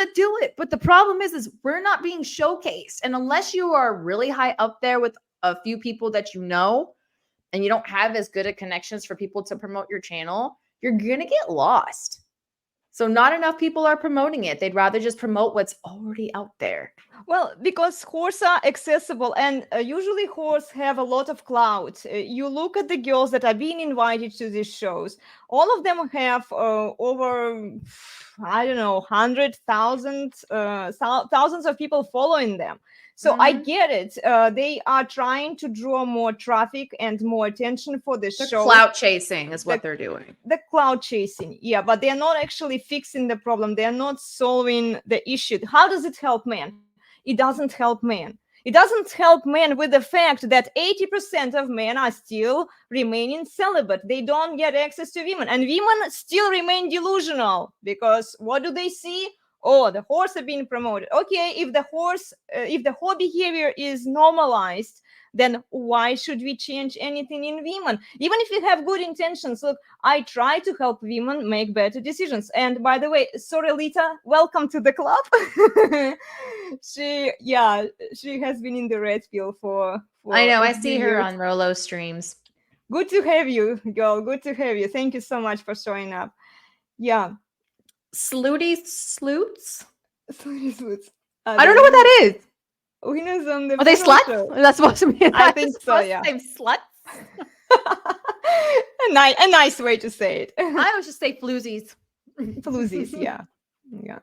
to do it. But the problem is we're not being showcased. And unless you are really high up there with a few people that you know, and you don't have as good of connections for people to promote your channel, you're going to get lost. So not enough people are promoting it. They'd rather just promote what's already out there. Well, because horses are accessible, and usually horses have a lot of clout. You look at the girls that are being invited to these shows. All of them have over, I don't know, 100,000, thousands of people following them. So I get it. They are trying to draw more traffic and more attention for the show. Clout chasing is what they're doing. The clout chasing, yeah, but they're not actually fixing the problem. They're not solving the issue. How does it help men? It doesn't help men. It doesn't help men with the fact that 80% of men are still remaining celibate. They don't get access to women, and women still remain delusional because what do they see? Oh, the horse are being promoted. Okay, if the whole behavior is normalized, then why should we change anything in women? Even if we have good intentions, look, I try to help women make better decisions. And by the way, sorry, Lita, welcome to the club. She has been in the red pill for I know, I see her on Rolo streams. Good to have you, girl. Good to have you. Thank you so much for showing up. Yeah. Slooty Sloots? Slooty Sloots. I don't know what that is. Winners on the Are they sluts? Show. That's supposed to be. I think so, yeah. Sluts? A nice way to say it. I always just say floozies. Floozies, yeah. Yeah.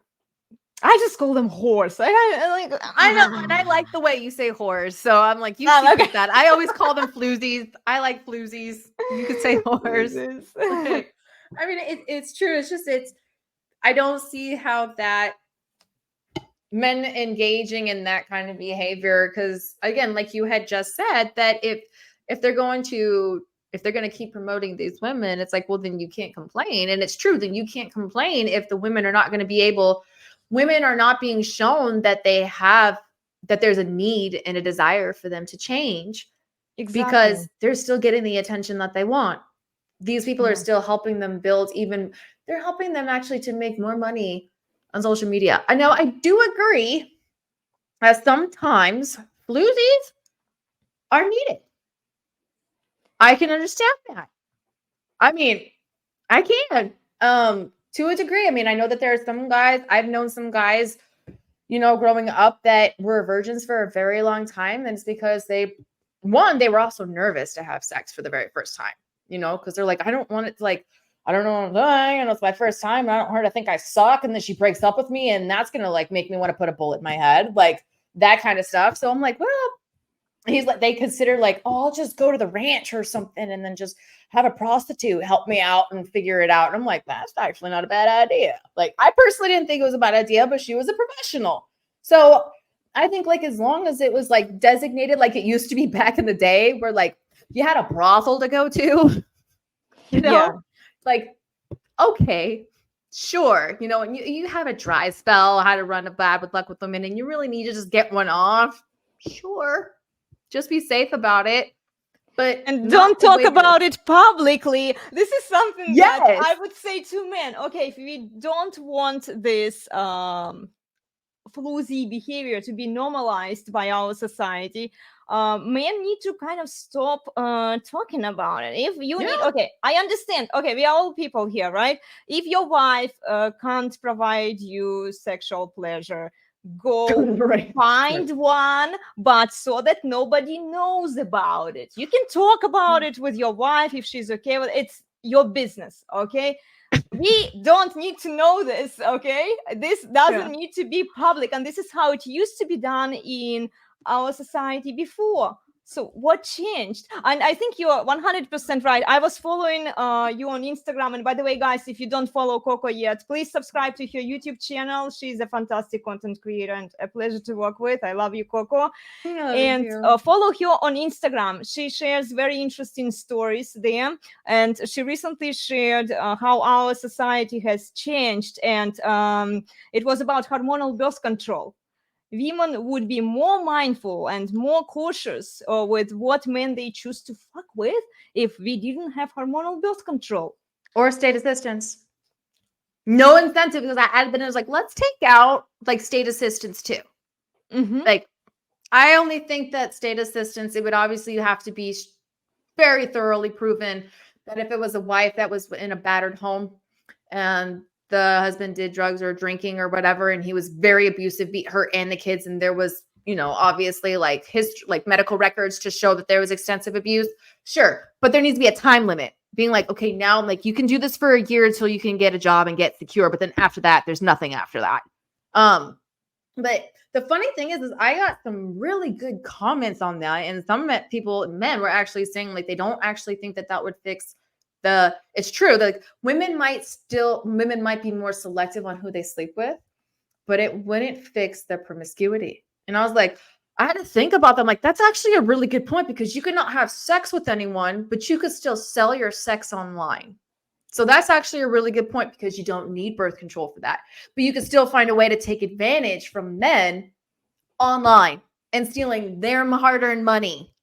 I just call them whores. I know, and I like the way you say whores. So I'm like, you keep with that. I always call them floozies. I like floozies. You could say whores. I mean, it's true. It's just, I don't see how that men engaging in that kind of behavior, because again, like you had just said, that if they're going to keep promoting these women, it's like, well, then you can't complain. And it's true, then you can't complain if the women are not going to be able, women are not being shown that that there's a need and a desire for them to change. Exactly. Because they're still getting the attention that they want. These people are still helping them build, they're helping them actually to make more money on social media. I know, I do agree that sometimes floozies are needed. I can understand that. I mean, I can, to a degree. I mean, I know that there are some guys, I've known some guys, growing up that were virgins for a very long time. And it's because they were also nervous to have sex for the very first time, because they're like, I don't want it to, like, I don't know what I'm doing, it's my first time, I don't want her to think I suck, and then she breaks up with me, and that's gonna like make me want to put a bullet in my head, like that kind of stuff. So I'm like, well, he's like, they consider like, oh, I'll just go to the ranch or something and then just have a prostitute help me out and figure it out. And I'm like, that's actually not a bad idea. Like, I personally didn't think it was a bad idea, but she was a professional. So I think, like, as long as it was like designated, like it used to be back in the day, where like you had a brothel to go to, like, okay, sure, and you have a dry spell, how to run a bad with luck with women, and you really need to just get one off. Sure, just be safe about it, but don't talk about it publicly. This is something that I would say to men. Okay, if we don't want this floozy behavior to be normalized by our society, men need to kind of stop talking about it. If you need, okay, I understand. Okay, we are all people here, right? If your wife can't provide you sexual pleasure, go find one, but so that nobody knows about it. You can talk about it with your wife if she's okay with it. It's your business, okay? We don't need to know this, okay? This doesn't need to be public, and this is how it used to be done in our society before. So what changed? And I think you're 100% right. I was following you on Instagram. And by the way, guys, if you don't follow Coco yet, please subscribe to her YouTube channel. She's a fantastic content creator and a pleasure to work with. I love you, Coco. Follow her on Instagram. She shares very interesting stories there. And she recently shared how our society has changed. And it was about hormonal birth control. Women would be more mindful and more cautious with what men they choose to fuck with if we didn't have hormonal birth control. Or state assistance. No incentive, because then it was like, let's take out like state assistance too. Like, I only think that state assistance, it would obviously have to be very thoroughly proven that if it was a wife that was in a battered home and the husband did drugs or drinking or whatever, and he was very abusive, beat her and the kids, and there was, obviously like medical records to show that there was extensive abuse, sure. But there needs to be a time limit, being like, okay, now like you can do this for a year until you can get a job and get secure, but then after that, there's nothing after that. But the funny thing is I got some really good comments on that, and some men were actually saying like they don't actually think that would fix it's true that like, women might be more selective on who they sleep with, but it wouldn't fix their promiscuity. And I was like, I had to think about that. I'm like, that's actually a really good point, because you could not have sex with anyone, but you could still sell your sex online. So that's actually a really good point, because you don't need birth control for that. But you can still find a way to take advantage from men online and stealing their hard-earned money.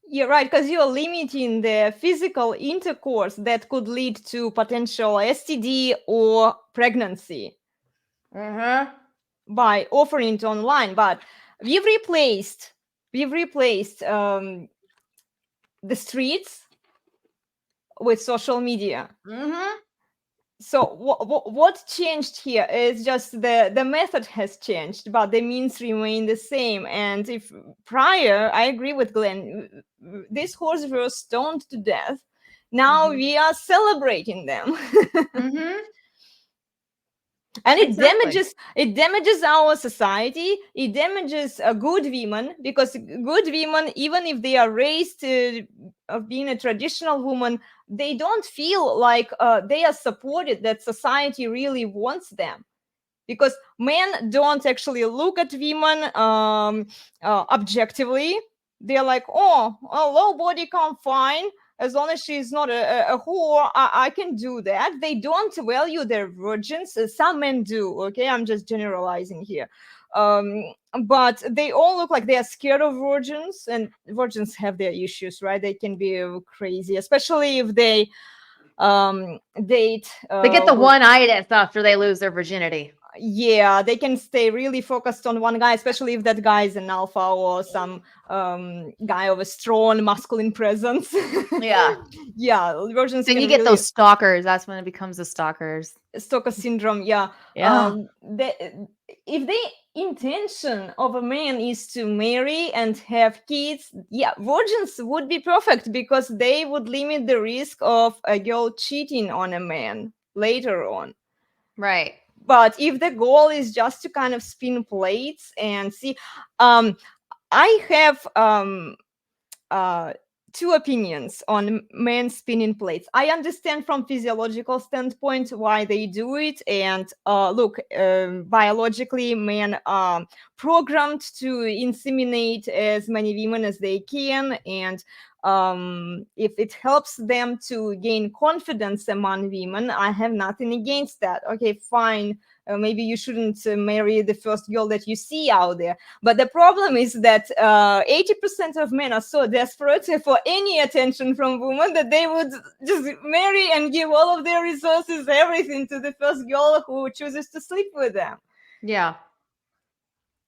You're right, because you're limiting the physical intercourse that could lead to potential STD or pregnancy by offering it online. But we've replaced the streets with social media. So what changed here is just the method has changed, but the means remain the same. And if prior, I agree with Glenn, these horses were stoned to death. Now we are celebrating them. And it damages our society. It damages good women, because good women, even if they are raised of being a traditional woman, they don't feel like they are supported, that society really wants them. Because men don't actually look at women objectively. They're like, oh, a low body count, fine. As long as she's not a whore, I can do that. They don't value their virgins. Some men do, okay? I'm just generalizing here. But they all look like they are scared of virgins, and virgins have their issues, right? They can be crazy, especially if they date. They get the one-itis after they lose their virginity. Yeah, they can stay really focused on one guy, especially if that guy is an alpha or some guy of a strong masculine presence. Yeah. Virgins. Then you get those stalkers. That's when it becomes the stalker syndrome. Yeah. If the intention of a man is to marry and have kids, virgins would be perfect, because they would limit the risk of a girl cheating on a man later on. Right. But if the goal is just to kind of spin plates and see, I have two opinions on men spinning plates. I understand from physiological standpoint why they do it. And look, biologically, men are programmed to inseminate as many women as they can. And if it helps them to gain confidence among women, I have nothing against that. Okay, fine. Maybe you shouldn't marry the first girl that you see out there. But the problem is that 80% of men are so desperate for any attention from women that they would just marry and give all of their resources, everything, to the first girl who chooses to sleep with them. Yeah.